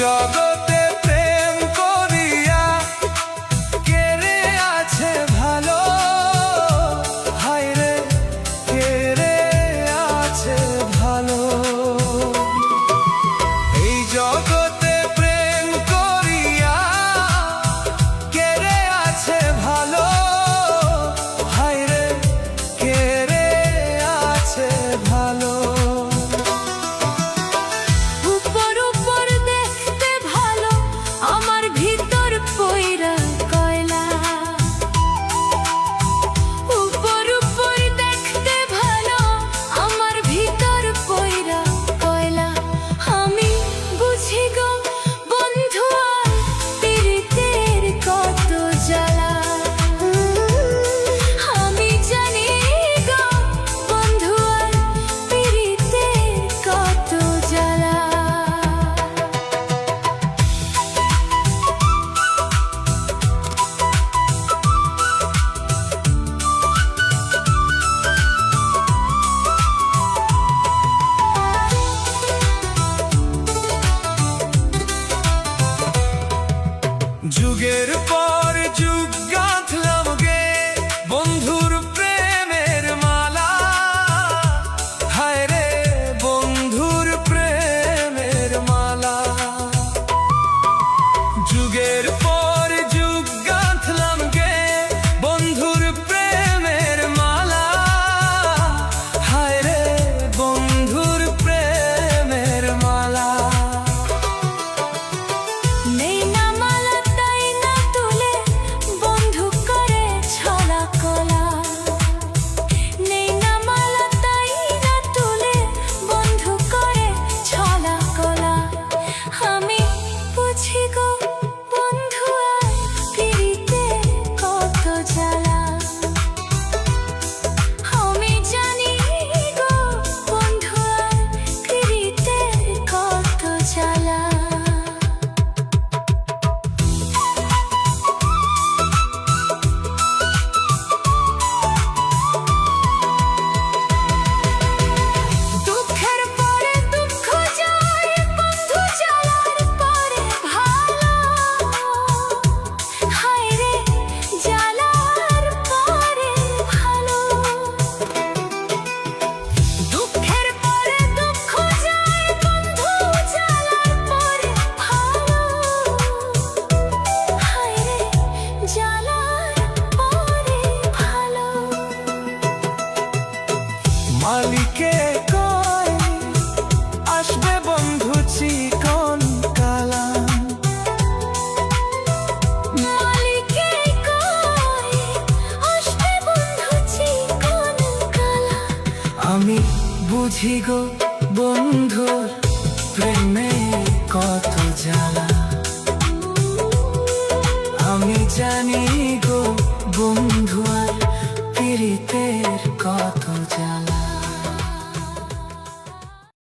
জগতে প্রেম করিয়া কে রে আছে ভালো, হায় রে কে রে আছে ভালো। এই জগতে প্রেম করিয়া কে রে আছে ভালো, হায় রে কে রে আছে ভালো। যুগের পর যুগ গাঁথলাম গে বন্ধুর প্রেমের মালা, হায় রে বন্ধুর প্রেমের মালা। যুগের পর যুগ গাঁথলাম গে বন্ধুর প্রেমের মালা, হায় রে বন্ধুর প্রেমের মালা। মালিকে কয় আসবে বন্ধু চিকন কালা, মালিকে কয় আসবে বন্ধু চিকন কালা। আমি বুঝি গো বন্ধুর প্রেমে কত জ্বালা, আমি জানি গো বন্ধু